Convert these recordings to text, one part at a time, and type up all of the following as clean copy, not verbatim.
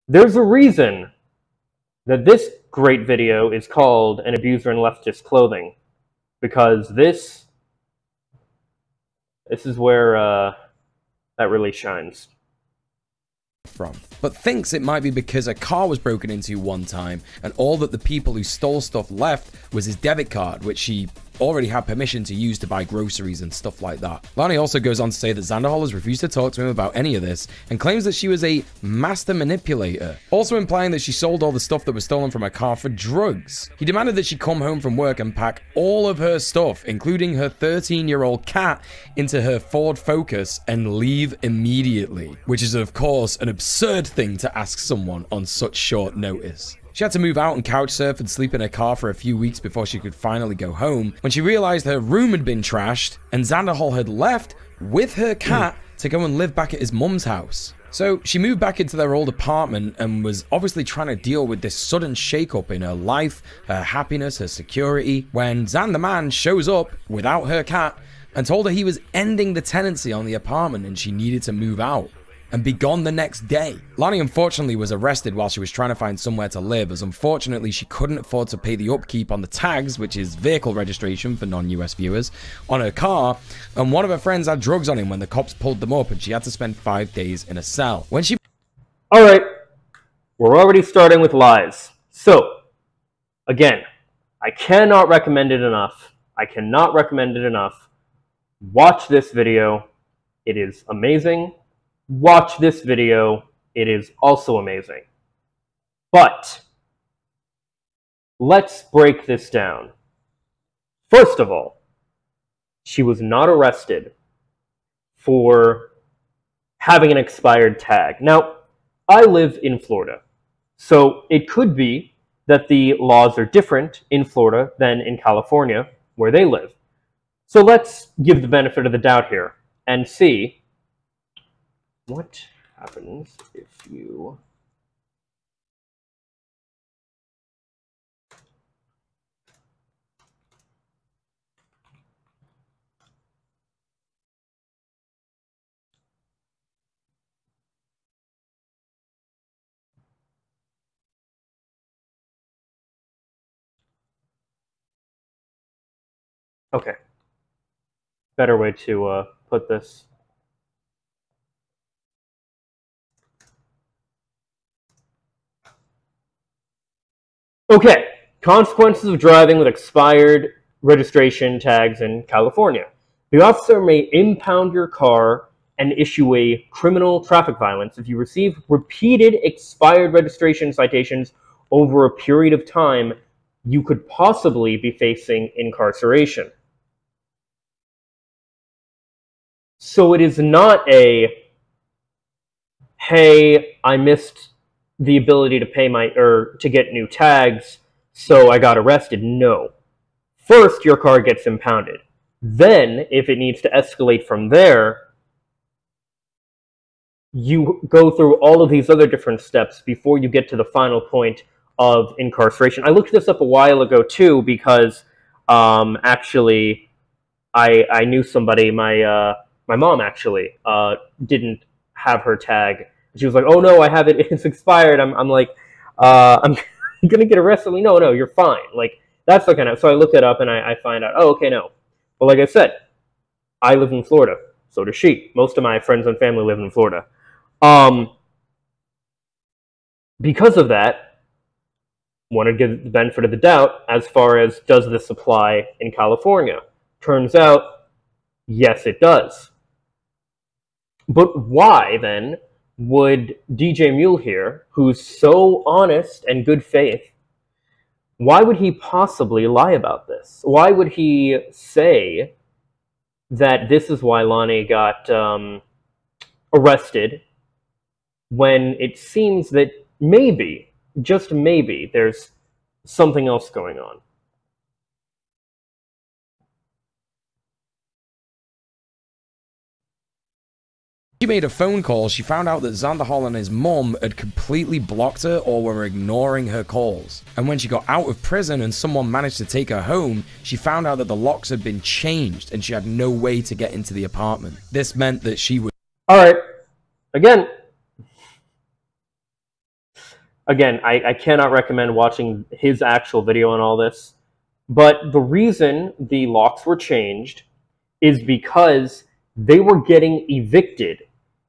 There's a reason that this great video is called An Abuser in Leftist Clothing, because this is where that really shines. But thinks it might be because a car was broken into one time and all that the people who stole stuff left was his debit card, which she already had permission to use to buy groceries and stuff like that. Lonnie also goes on to say that Xanderhal has refused to talk to him about any of this and claims that she was a master manipulator, also implying that she sold all the stuff that was stolen from her car for drugs. He demanded that she come home from work and pack all of her stuff, including her 13-year-old cat, into her Ford Focus and leave immediately, which is of course an absurd thing to ask someone on such short notice. She had to move out and couch surf and sleep in her car for a few weeks before she could finally go home, when she realized her room had been trashed and Xanderhal had left with her cat to go and live back at his mum's house. So she moved back into their old apartment and was obviously trying to deal with this sudden shakeup in her life, her happiness, her security, when Xander Man shows up without her cat and told her he was ending the tenancy on the apartment and she needed to move out and be gone the next day. Lonnie unfortunately was arrested while she was trying to find somewhere to live, as unfortunately she couldn't afford to pay the upkeep on the tags, which is vehicle registration for non-US viewers, on her car, and one of her friends had drugs on him when the cops pulled them up and she had to spend 5 days in a cell. When she... Alright, we're already starting with lies. So, again, I cannot recommend it enough. I cannot recommend it enough. Watch this video. It is amazing. Watch this video. It is also amazing. But let's break this down. First of all, she was not arrested for having an expired tag. Now, I live in Florida, so it could be that the laws are different in Florida than in California, where they live. So let's give the benefit of the doubt here and see what happens if you... Okay. Better way to put this. Okay, consequences of driving with expired registration tags in California. The officer may impound your car and issue a criminal traffic violence if you receive repeated expired registration citations over a period of time. You could possibly be facing incarceration. So it is not a, hey, I missed the ability to pay to get new tags, so I got arrested. No. First, your car gets impounded. Then, if it needs to escalate from there, you go through all of these other different steps before you get to the final point of incarceration. I looked this up a while ago, too, because actually, I knew somebody, my mom actually didn't have her tag. She was like, oh no, I have it, it's expired. I'm like, I'm gonna get arrested. Like, no, you're fine. Like, that's the kind of, so I look it up and I find out, oh, okay, no. But like I said, I live in Florida. So does she. Most of my friends and family live in Florida. Because of that, want to give the benefit of the doubt as far as does this apply in California? Turns out, yes, it does. But why, then, would DJ Mule here, who's so honest and good faith, why would he possibly lie about this? Why would he say that this is why Lonnie got arrested when it seems that maybe, just maybe, there's something else going on? She made a phone call. She found out that Xanderhal and his mum had completely blocked her or were ignoring her calls. And when she got out of prison and someone managed to take her home, she found out that the locks had been changed and she had no way to get into the apartment. This meant that she would... Alright, again, again, I cannot recommend watching his actual video on all this. But the reason the locks were changed is because they were getting evicted.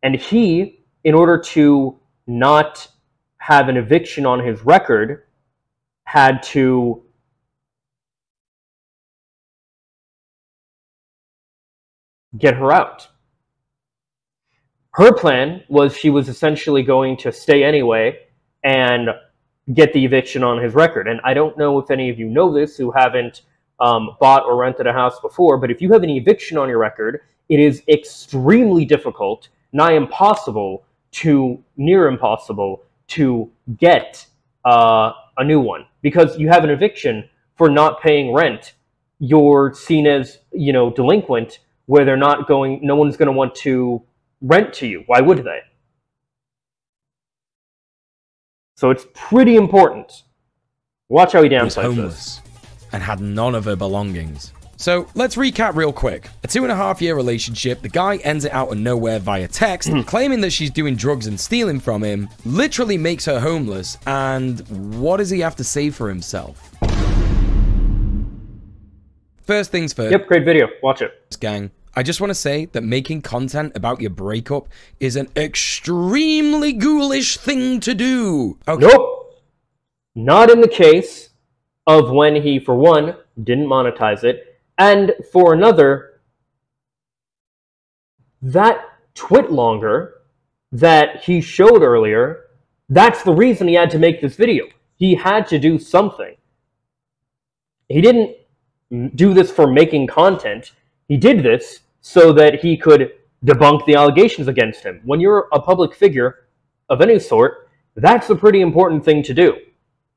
And he, in order to not have an eviction on his record, had to get her out. Her plan was she was essentially going to stay anyway and get the eviction on his record. And I don't know if any of you know this who haven't bought or rented a house before, but if you have an eviction on your record, it is extremely difficult, nigh impossible to near impossible to get a new one, because you have an eviction for not paying rent. You're seen as, you know, delinquent, where they're not going, no one's going to want to rent to you. Why would they? So it's pretty important. Watch how he downplays was homeless and had none of her belongings. So let's recap real quick. A 2.5-year relationship, the guy ends it out of nowhere via text, claiming that she's doing drugs and stealing from him, literally makes her homeless, and what does he have to say for himself? First things first. Yep, great video. Watch it. Gang, I just want to say that making content about your breakup is an extremely ghoulish thing to do. Okay. Nope. Not in the case of when he, for one, didn't monetize it, and for another, that twit longer that he showed earlier, that's the reason he had to make this video. He had to do something. He didn't do this for making content. He did this so that he could debunk the allegations against him. When you're a public figure of any sort, that's a pretty important thing to do.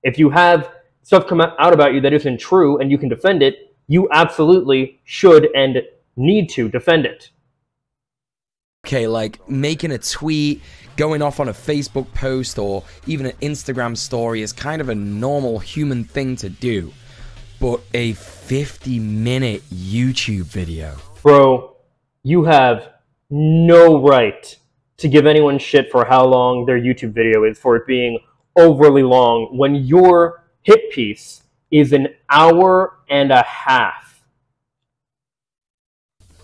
If you have stuff come out about you that isn't true and you can defend it, you absolutely should and need to defend it. Okay, like making a tweet, going off on a Facebook post, or even an Instagram story is kind of a normal human thing to do. But a 50-minute YouTube video. Bro, you have no right to give anyone shit for how long their YouTube video is, for it being overly long, when your hit piece is an hour and a half.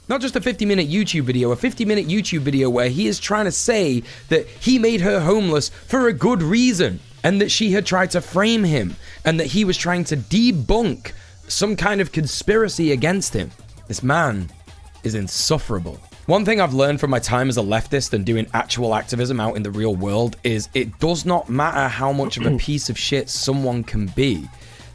Not just a 50-minute YouTube video, a 50-minute YouTube video where he is trying to say that he made her homeless for a good reason, and that she had tried to frame him, and that he was trying to debunk some kind of conspiracy against him. This man is insufferable. One thing I've learned from my time as a leftist and doing actual activism out in the real world is it does not matter how much of a piece of shit someone can be.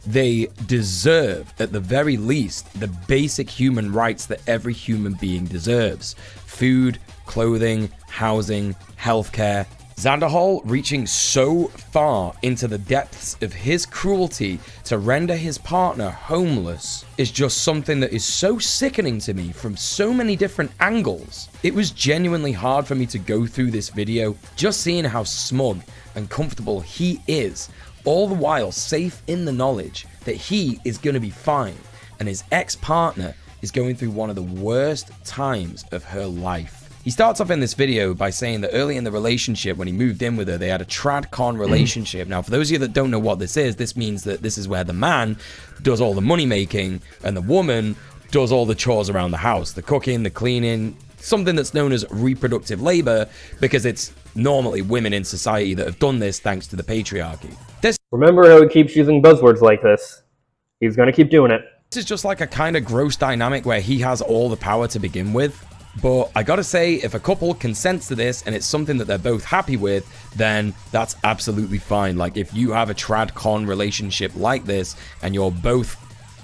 They deserve, at the very least, the basic human rights that every human being deserves. Food, clothing, housing, healthcare. Xanderhal reaching so far into the depths of his cruelty to render his partner homeless is just something that is so sickening to me from so many different angles. It was genuinely hard for me to go through this video, just seeing how smug and comfortable he is, all the while safe in the knowledge that he is going to be fine, and his ex-partner is going through one of the worst times of her life. He starts off in this video by saying that early in the relationship, when he moved in with her, they had a trad-con relationship. Now, for those of you that don't know what this is, this means that this is where the man does all the money making and the woman does all the chores around the house, the cooking, the cleaning, something that's known as reproductive labor, because it's normally women in society that have done this thanks to the patriarchy. Remember how he keeps using buzzwords like this. He's going to keep doing it. This is just like a kind of gross dynamic where he has all the power to begin with. But I gotta say, if a couple consents to this and it's something that they're both happy with, then that's absolutely fine. Like, if you have a trad-con relationship like this and you're both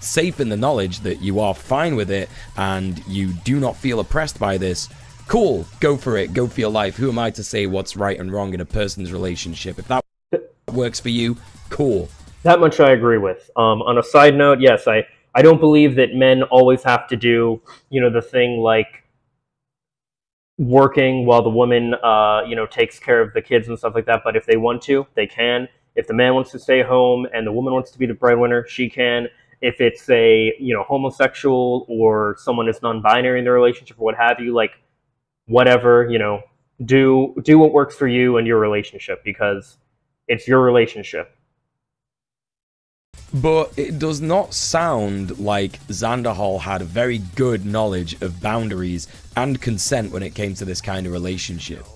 safe in the knowledge that you are fine with it and you do not feel oppressed by this, cool, go for it, go for your life. Who am I to say what's right and wrong in a person's relationship? If that works for you, cool. That much I agree with. On a side note, yes, I don't believe that men always have to do, you know, the thing like working while the woman, you know, takes care of the kids and stuff like that. But if they want to, they can. If the man wants to stay home and the woman wants to be the breadwinner, she can. If it's a, you know, homosexual or someone is non-binary in their relationship or what have you, like, whatever, you know, do what works for you and your relationship, because It's your relationship. But it does not sound like Xanderhal had a very good knowledge of boundaries and consent when it came to this kind of relationship.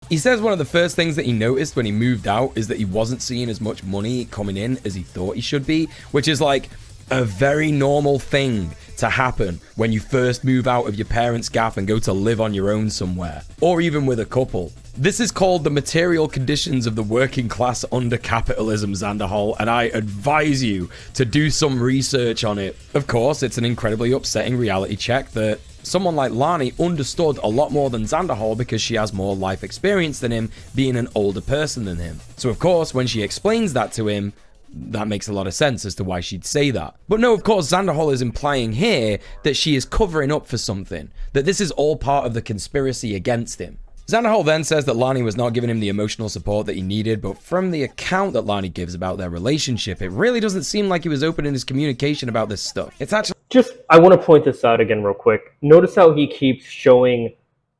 He says one of the first things that he noticed when he moved out is that he wasn't seeing as much money coming in as he thought he should be, which is like a very normal thing to happen when you first move out of your parents' gaff and go to live on your own somewhere, or even with a couple. This is called the material conditions of the working class under capitalism, Xanderhal, and I advise you to do some research on it. Of course, it's an incredibly upsetting reality check that someone like Lani understood a lot more than Xanderhal because she has more life experience than him, being an older person than him. So of course, when she explains that to him, that makes a lot of sense as to why she'd say that. But no, of course, Xanderhal is implying here that she is covering up for something, that this is all part of the conspiracy against him. Xanderhal then says that Lani was not giving him the emotional support that he needed, but from the account that Lani gives about their relationship, it really doesn't seem like he was open in his communication about this stuff. It's actually... I want to point this out again real quick. Notice how he keeps showing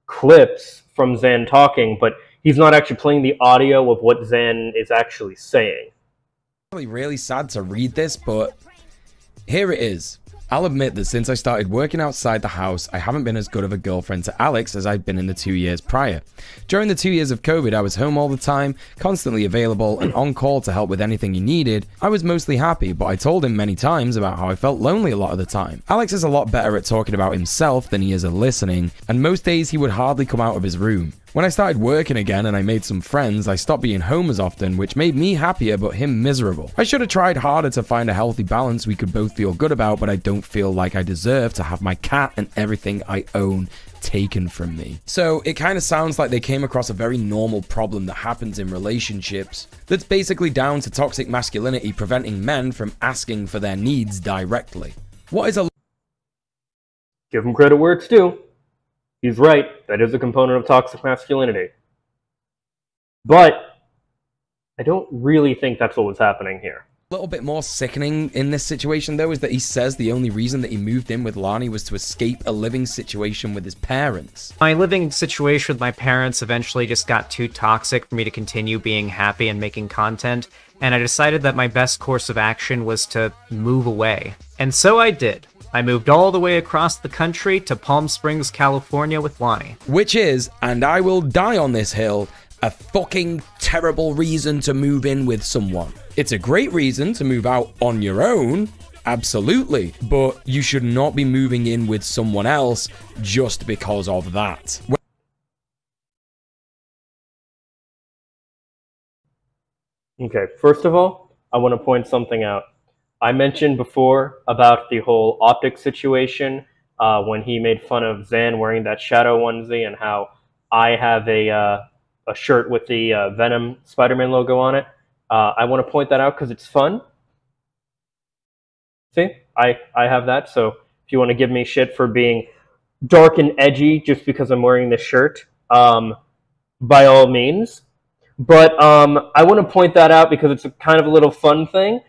clips from Xan talking, but he's not actually playing the audio of what Xan is actually saying. Really sad to read this, but here it is. I'll admit that since I started working outside the house, I haven't been as good of a girlfriend to Alex as I'd been in the 2 years prior. During the 2 years of COVID, I was home all the time, constantly available and on call to help with anything he needed. I was mostly happy, but I told him many times about how I felt lonely a lot of the time. Alex is a lot better at talking about himself than he is at listening, and most days he would hardly come out of his room. When I started working again and I made some friends, I stopped being home as often, which made me happier but him miserable. I should have tried harder to find a healthy balance we could both feel good about, but I don't feel like I deserve to have my cat and everything I own taken from me. So it kind of sounds like they came across a very normal problem that happens in relationships that's basically down to toxic masculinity preventing men from asking for their needs directly. What is a... Give him credit where it's due. He's right, that is a component of toxic masculinity. But I don't really think that's what was happening here. A little bit more sickening in this situation, though, is that he says the only reason that he moved in with Lani was to escape a living situation with his parents. My living situation with my parents eventually just got too toxic for me to continue being happy and making content, and I decided that my best course of action was to move away. And so I did. I moved all the way across the country to Palm Springs, California with Lani. Which is, and I will die on this hill, a fucking terrible reason to move in with someone. It's a great reason to move out on your own, absolutely, but you should not be moving in with someone else just because of that. Okay, first of all, I want to point something out. I mentioned before about the whole optics situation when he made fun of Xan wearing that shadow onesie and how I have a shirt with the Venom Spider-Man logo on it. I want to point that out because it's fun. See, I have that, so if you want to give me shit for being dark and edgy just because I'm wearing this shirt, by all means. But I want to point that out because it's a kind of a little fun thing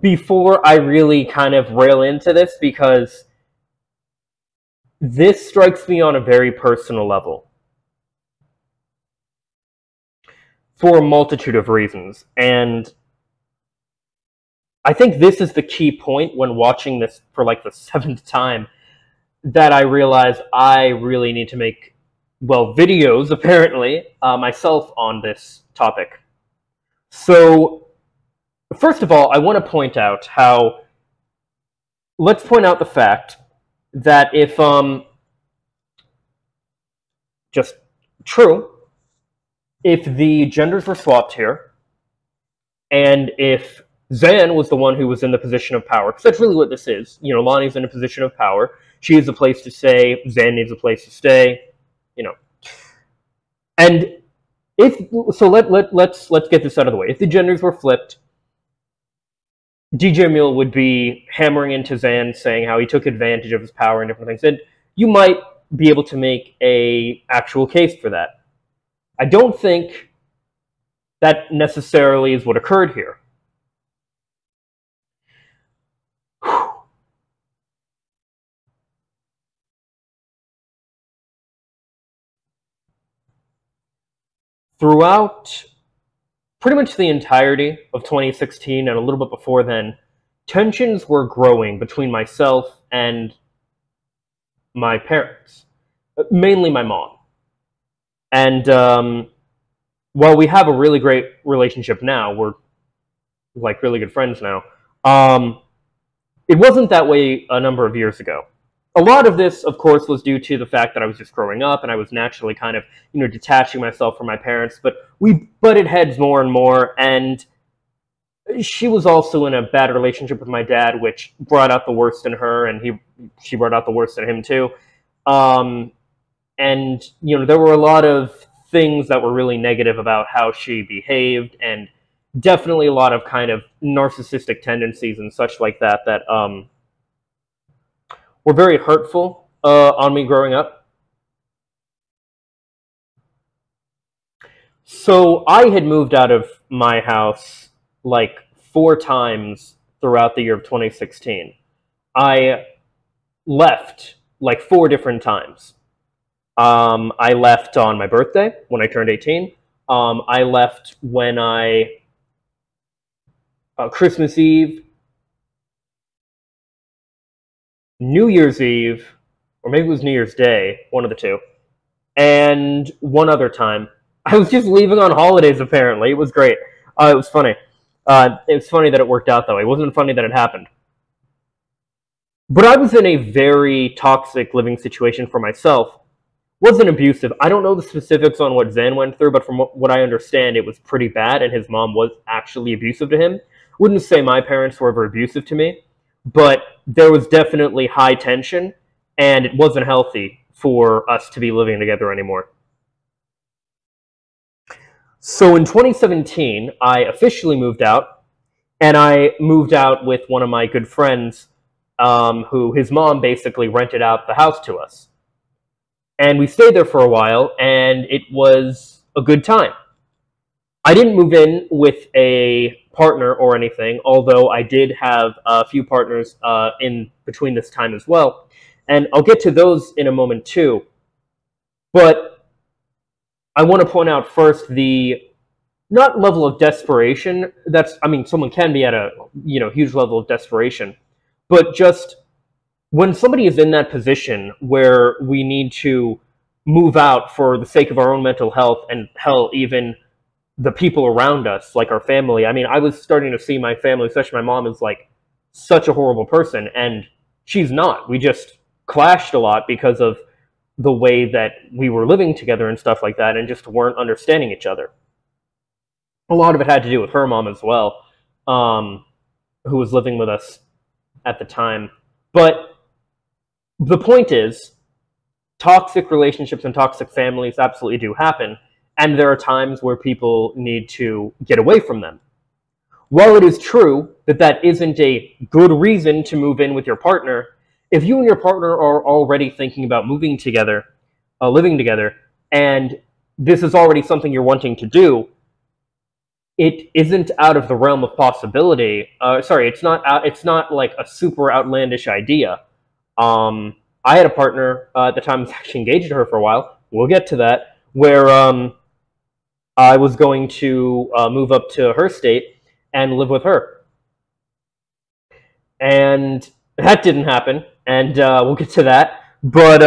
before I really kind of rail into this, because this strikes me on a very personal level for a multitude of reasons. And I think this is the key point when watching this for like the 7th time that I realized I really need to make, well, videos, apparently, myself on this topic. So, first of all, I want to point out how, let's point out the fact that if, just true, if the genders were swapped here, and if Xan was the one who was in the position of power, because that's really what this is, you know, Lani's in a position of power, she has a place to stay, Xan needs a place to stay, you know. And if, so let's get this out of the way. If the genders were flipped, DJ Mule would be hammering into Xan, saying how he took advantage of his power and different things. And you might be able to make a actual case for that. I don't think that necessarily is what occurred here. Throughout pretty much the entirety of 2016 and a little bit before then, tensions were growing between myself and my parents, mainly my mom. And while we have a really great relationship now, we're like really good friends now, it wasn't that way a number of years ago. A lot of this, of course, was due to the fact that I was just growing up and I was naturally kind of, detaching myself from my parents, but we butted heads more and more, and she was also in a bad relationship with my dad, which brought out the worst in her, and she brought out the worst in him too. And, there were a lot of things that were really negative about how she behaved, and definitely a lot of kind of narcissistic tendencies and such like that were very hurtful on me growing up. So I had moved out of my house like 4 times throughout the year of 2016. I left like 4 different times. I left on my birthday when I turned 18. I left when Christmas Eve, New Year's Eve, or maybe it was New Year's Day, one of the two, and one other time. I was just leaving on holidays, apparently. It was great. It was funny. It was funny that it worked out, though. It wasn't funny that it happened. But I was in a very toxic living situation for myself. Wasn't abusive. I don't know the specifics on what Xan went through, but from what I understand, it was pretty bad, and his mom was actually abusive to him. Wouldn't say my parents were ever abusive to me, but there was definitely high tension, and it wasn't healthy for us to be living together anymore. So in 2017, I officially moved out, and I moved out with one of my good friends, who his mom basically rented out the house to us. And we stayed there for a while, and it was a good time. I didn't move in with a partner or anything, although I did have a few partners in between this time as well. And I'll get to those in a moment too. But I want to point out first the not level of desperation. Someone can be at a huge level of desperation, but just when somebody is in that position where we need to move out for the sake of our own mental health, and hell, even the people around us, like our family. I was starting to see my family, especially my mom, is like such a horrible person, and she's not. We just clashed a lot because of the way that we were living together and stuff like that, and just weren't understanding each other. A lot of it had to do with her mom as well, who was living with us at the time. But the point is, toxic relationships and toxic families absolutely do happen, and there are times where people need to get away from them. While it is true that that isn't a good reason to move in with your partner, if you and your partner are already thinking about moving together, living together, and this is already something you're wanting to do, it isn't out of the realm of possibility. It's not like a super outlandish idea. I had a partner at the time I was actually engaged to her for a while. We'll get to that, where I was going to move up to her state and live with her. And that didn't happen, and we'll get to that. But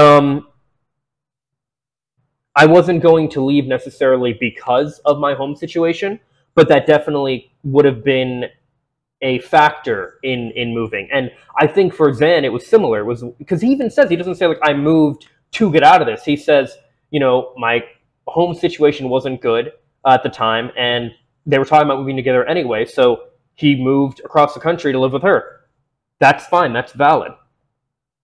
I wasn't going to leave necessarily because of my home situation, but that definitely would have been a factor in moving. And I think for Xan, it was similar. It was because he doesn't say like I moved to get out of this. He says, my home situation wasn't good at the time, and they were talking about moving together anyway, so he moved across the country to live with her. That's fine. That's valid.